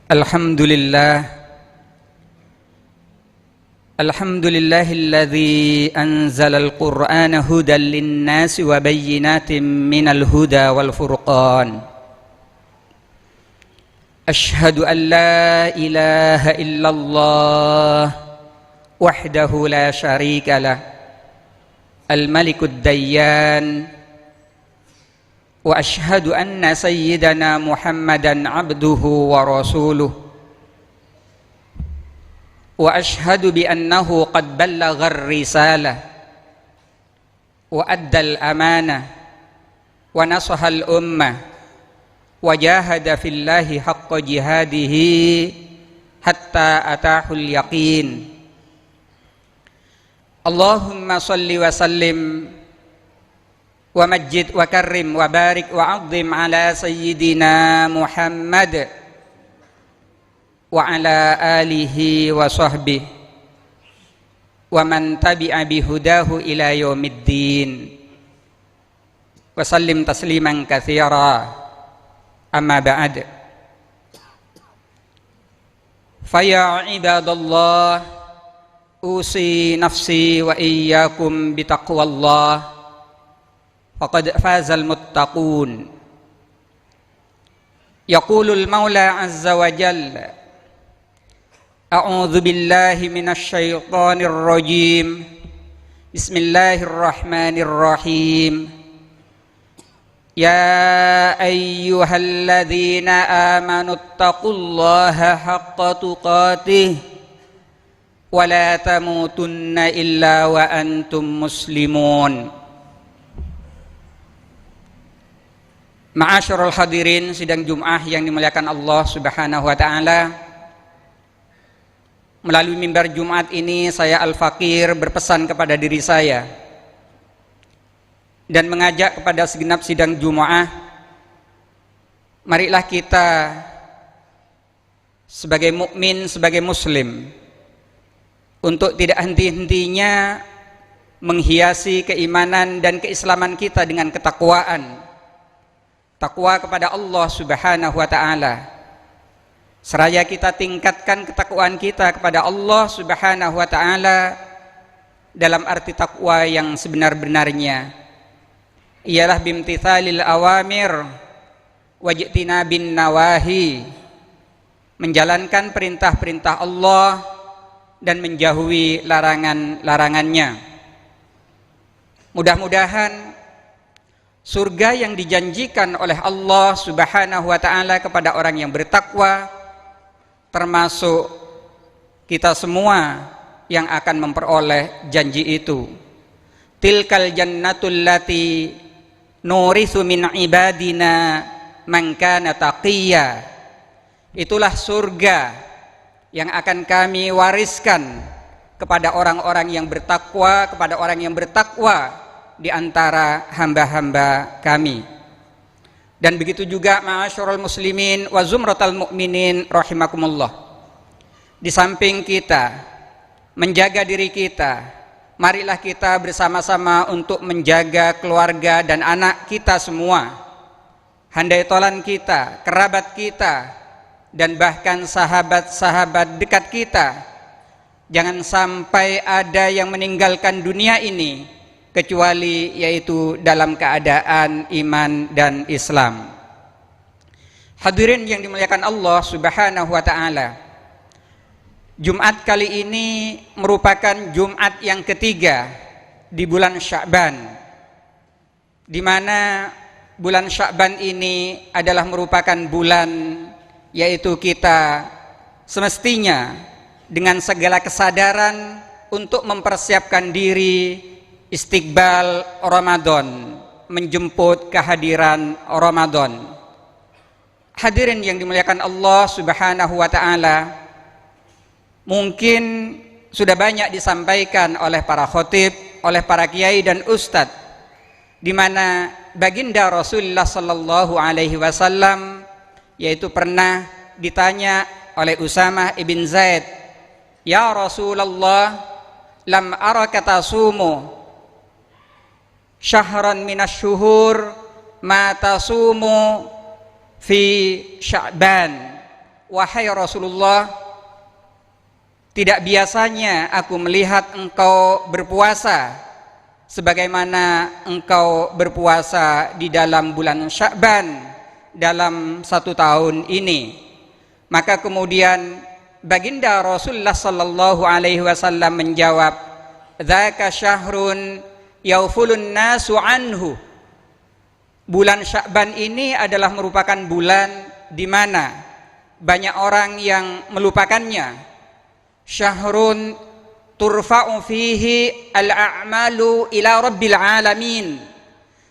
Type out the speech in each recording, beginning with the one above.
Alhamdulillahilladzi anzalal qur'ana hudan linnasi wa bayyinatin minal huda wal furqan. Ashhadu an la ilaha illallah wahdahu la syarika lah, al-malikud dayyan. Wa ashhadu anna sayyidana Muhammadan abduhu wa rasuluh. Wa ashhadu bi annahu qad ballaghar risalah wa addal amanah wa nasahal ummah wa jahada fillahi haqqa jihadihi hatta atahul yaqin. Allahumma salli wa sallim wa majjid wa karrim wa barik wa azim ala sayyidina Muhammad wa ala alihi wa sahbihi wa man tabi'a bihudahu ila yaumiddin wa sallim tasliman katsira. Amma ba'd. Fa ya ibadallah, usi nafsi wa iyyakum bitaqwallah. Faqad fazal muttaqun. Yaqulul Maula azza wa jalla, a'udzu billahi minasy syaithanir rajim. Bismillahirrahmanirrahim. Ya ayyuhalladzina amanu taqullaha haqqa tuqatih wa la tamutunna illa wa antum muslimun. Ma'asyiral hadirin sidang Jum'ah yang dimuliakan Allah Subhanahu wa taala. Melalui mimbar Jumat ini saya Al-Fakir berpesan kepada diri saya dan mengajak kepada segenap sidang Jum'ah, marilah kita sebagai mukmin, sebagai muslim, untuk tidak henti-hentinya menghiasi keimanan dan keislaman kita dengan ketakwaan. Takwa kepada Allah Subhanahu wa taala. Seraya kita tingkatkan ketakwaan kita kepada Allah Subhanahu wa taala dalam arti takwa yang sebenar-benarnya, ialah bimtithalil awamir wajtinabin nawahi, menjalankan perintah-perintah Allah dan menjauhi larangan-larangannya. Mudah-mudahan surga yang dijanjikan oleh Allah Subhanahu wa taala kepada orang yang bertakwa, termasuk kita semua yang akan memperoleh janji itu. Tilkal jannatul lati nurithu min ibadina man kana taqiyya. Itulah surga yang akan kami wariskan kepada orang-orang yang bertakwa, kepada orang yang bertakwa di antara hamba-hamba kami. Dan begitu juga ma'asyiral muslimin wa zumratal mu'minin rahimakumullah. Di samping kita menjaga diri kita, marilah kita bersama-sama untuk menjaga keluarga dan anak kita semua, handai tolan kita, kerabat kita, dan bahkan sahabat-sahabat dekat kita. Jangan sampai ada yang meninggalkan dunia ini kecuali yaitu dalam keadaan iman dan Islam. Hadirin yang dimuliakan Allah Subhanahu wa taala, Jumat kali ini merupakan Jumat yang ketiga di bulan Sya'ban, di mana bulan Sya'ban ini adalah merupakan bulan yaitu kita semestinya dengan segala kesadaran untuk mempersiapkan diri istiqbal Ramadan, menjemput kehadiran Ramadan. Hadirin yang dimuliakan Allah Subhanahu wa taala, mungkin sudah banyak disampaikan oleh para khotib, oleh para kiai dan ustadz, di mana baginda Rasulullah sallallahu alaihi wasallam yaitu pernah ditanya oleh Usamah ibn Zaid, "Ya Rasulullah, lam araka tasumu syahran minasyuhur ma tasumu fi Sya'ban wahai Rasulullah, tidak biasanya aku melihat engkau berpuasa sebagaimana engkau berpuasa di dalam bulan Sya'ban dalam 1 tahun ini. Maka kemudian baginda Rasulullah sallallahu alaihi wasallam menjawab, dzaka syahrun yaufulun nasu anhu. Bulan Sya'ban ini adalah merupakan bulan di mana banyak orang yang melupakannya. Syahrun turfa'u fihi al-a'malu ila rabbil alamin.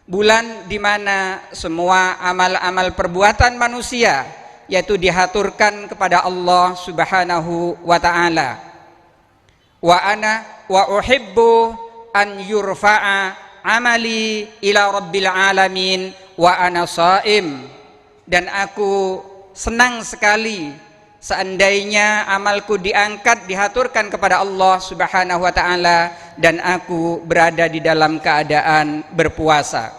Bulan di mana semua amal-amal perbuatan manusia yaitu dihaturkan kepada Allah Subhanahu wa taala. Wa ana wa uhibbu an yurfa'a amali ila rabbil alamin wa ana shaim. Dan aku senang sekali seandainya amalku diangkat, dihaturkan kepada Allah Subhanahu wa taala dan aku berada di dalam keadaan berpuasa.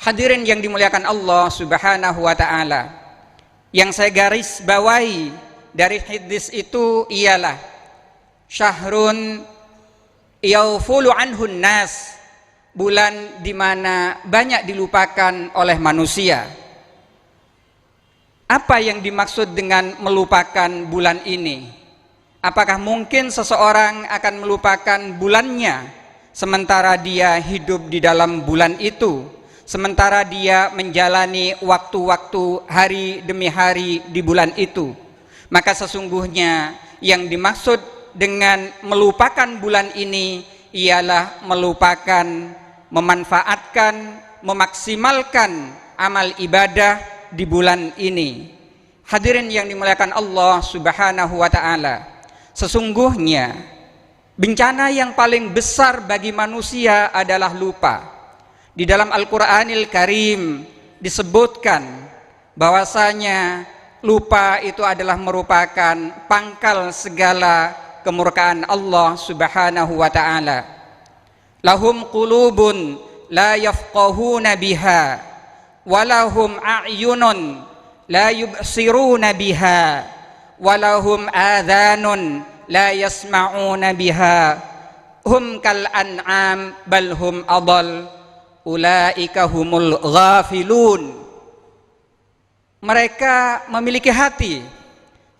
Hadirin yang dimuliakan Allah Subhanahu wa taala, yang saya garis bawahi dari hadis itu ialah syahrun yaufulu anhun nas, bulan di mana banyak dilupakan oleh manusia. Apa yang dimaksud dengan melupakan bulan ini? Apakah mungkin seseorang akan melupakan bulannya sementara dia hidup di dalam bulan itu, sementara dia menjalani waktu-waktu hari demi hari di bulan itu? Maka sesungguhnya yang dimaksud dengan melupakan bulan ini ialah melupakan, memanfaatkan, memaksimalkan amal ibadah di bulan ini. Hadirin yang dimuliakan Allah Subhanahu wa taala, sesungguhnya bencana yang paling besar bagi manusia adalah lupa. Di dalam Al-Qur'anil Karim disebutkan bahwasanya lupa itu adalah merupakan pangkal segala kemurkaan Allah Subhanahu wa taala. Lahum qulubun la yafqahuna biha walahum a'yunun la yubsiruna biha walahum adhanun la yasma'una biha hum kal an'am bal hum adall ulaika humul ghafilun. Mereka memiliki hati,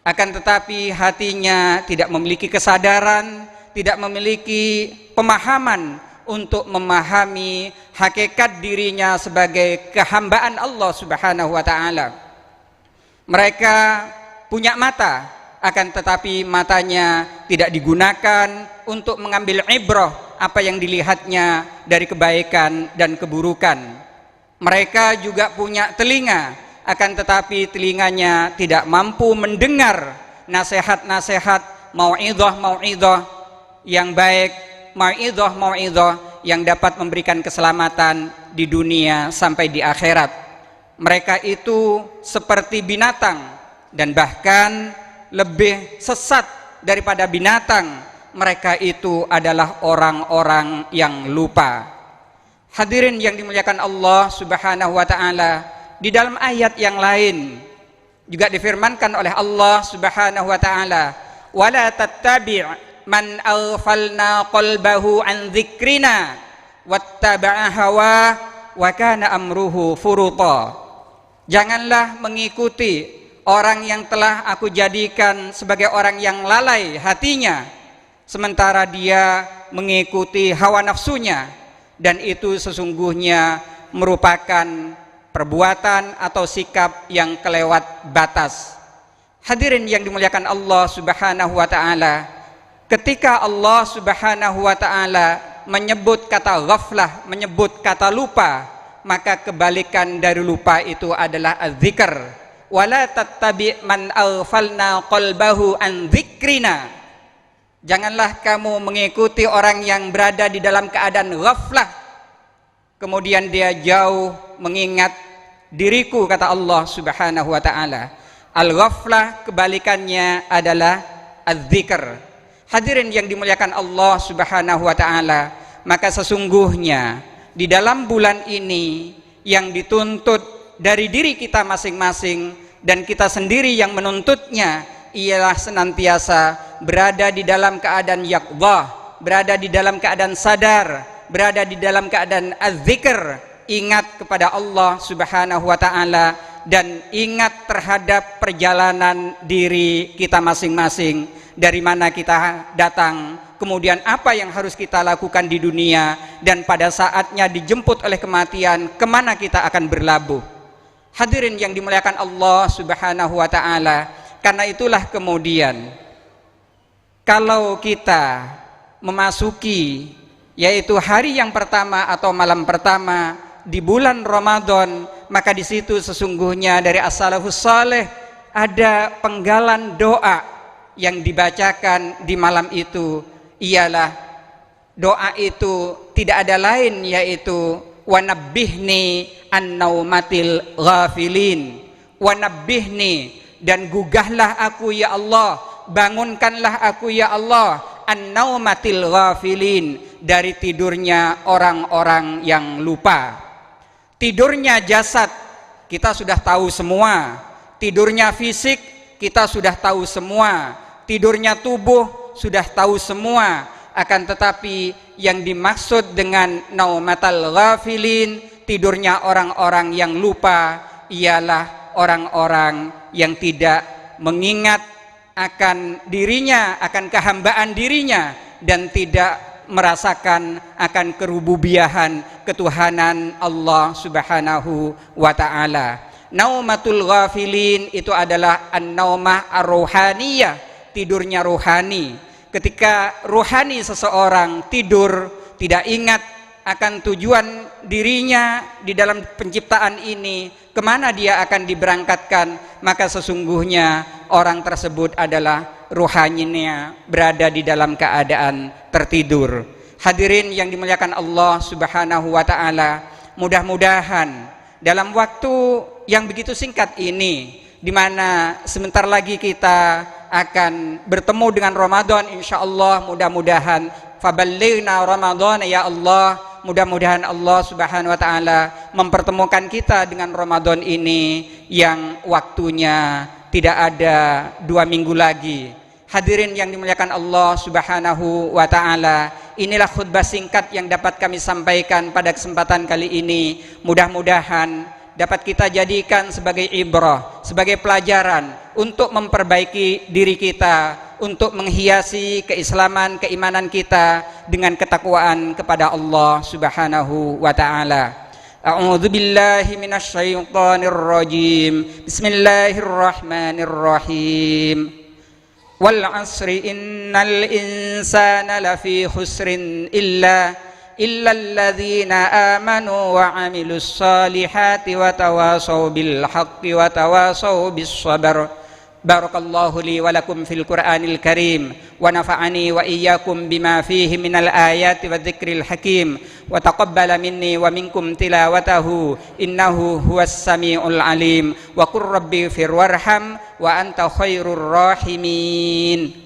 akan tetapi hatinya tidak memiliki kesadaran, tidak memiliki pemahaman untuk memahami hakikat dirinya sebagai kehambaan Allah Subhanahu wa taala. Mereka punya mata, akan tetapi matanya tidak digunakan untuk mengambil ibrah apa yang dilihatnya dari kebaikan dan keburukan. Mereka juga punya telinga, akan tetapi telinganya tidak mampu mendengar nasihat-nasihat, mau'idhah yang baik, mau'idhah yang dapat memberikan keselamatan di dunia sampai di akhirat. Mereka itu seperti binatang dan bahkan lebih sesat daripada binatang. Mereka itu adalah orang-orang yang lupa. Hadirin yang dimuliakan Allah Subhanahu wa taala, di dalam ayat yang lain juga difirmankan oleh Allah Subhanahu wa taala, wala tattabi' man aghfalna qalbahu an dzikrina wattaba'a hawa wa kana amruhu furuta. Janganlah mengikuti orang yang telah aku jadikan sebagai orang yang lalai hatinya sementara dia mengikuti hawa nafsunya, dan itu sesungguhnya merupakan perbuatan atau sikap yang kelewat batas. Hadirin yang dimuliakan Allah Subhanahu wa taala, ketika Allah Subhanahu wa taala menyebut kata ghaflah, menyebut kata lupa, maka kebalikan dari lupa itu adalah az-zikr. Wala tattabi' man aghfalna qalbahu an dzikrina. Janganlah kamu mengikuti orang yang berada di dalam keadaan ghaflah, kemudian dia jauh mengingat diriku, kata Allah Subhanahu wa taala. Al-ghaflah kebalikannya adalah az-zikr. Hadirin yang dimuliakan Allah Subhanahu wa taala, maka sesungguhnya di dalam bulan ini yang dituntut dari diri kita masing-masing dan kita sendiri yang menuntutnya ialah senantiasa berada di dalam keadaan yaqdah, berada di dalam keadaan sadar, berada di dalam keadaan az-zikr, ingat kepada Allah Subhanahu wa taala dan ingat terhadap perjalanan diri kita masing-masing, dari mana kita datang, kemudian apa yang harus kita lakukan di dunia, dan pada saatnya dijemput oleh kematian kemana kita akan berlabuh. Hadirin yang dimuliakan Allah Subhanahu wa taala, karena itulah kemudian kalau kita memasuki yaitu hari yang pertama atau malam pertama di bulan Ramadan, maka di situ sesungguhnya dari as-salafus saleh ada penggalan doa yang dibacakan di malam itu, ialah doa itu tidak ada lain yaitu wanabbihni an-naumatil ghafilin, wanabbihni, dan gugahlah aku ya Allah, bangunkanlah aku ya Allah, an-naumatil ghafilin, dari tidurnya orang-orang yang lupa. Tidurnya jasad kita sudah tahu semua, tidurnya fisik kita sudah tahu semua, tidurnya tubuh sudah tahu semua. Akan tetapi yang dimaksud dengan naumatal ghafilin, tidurnya orang-orang yang lupa, ialah orang-orang yang tidak mengingat akan dirinya, akan kehambaan dirinya, dan tidak merasakan akan kerububiahan ketuhanan Allah Subhanahu wa ta'ala. Naumatul ghafilin itu adalah an-naumah ar-ruhaniyah, tidurnya rohani. Ketika rohani seseorang tidur, tidak ingat akan tujuan dirinya di dalam penciptaan ini, kemana dia akan diberangkatkan, maka sesungguhnya orang tersebut adalah rohaninya berada di dalam keadaan tertidur. Hadirin yang dimuliakan Allah Subhanahu wa ta'ala, mudah-mudahan dalam waktu yang begitu singkat ini, di mana sebentar lagi kita akan bertemu dengan Ramadan, insyaallah, mudah-mudahan faballighna Ramadan ya Allah, mudah-mudahan Allah Subhanahu wa ta'ala mempertemukan kita dengan Ramadan ini yang waktunya tidak ada 2 minggu lagi. Hadirin yang dimuliakan Allah Subhanahu wa ta'ala, inilah khutbah singkat yang dapat kami sampaikan pada kesempatan kali ini. Mudah-mudahan dapat kita jadikan sebagai ibrah, sebagai pelajaran untuk memperbaiki diri kita, untuk menghiasi keislaman, keimanan kita dengan ketakwaan kepada Allah Subhanahu wa ta'ala. A'udzu billahi minasy syaithanir rajim. Bismillahirrahmanirrahim. Wal 'asri innal insana lafi khusrin illa alladzina amanu wa 'amilus solihati wa tawasaw bil haqqi wa tawasaw bis sabr. Barakallahu li wa lakum fil Qur'anil Karim wa nafa'ani wa iyyakum bima fihi minal ayati wa dzikril hakim wa taqabbala minni wa minkum tilawatahu innahu huwas samiul alim wa qur rabbi fir warham wa anta khairur rahimin.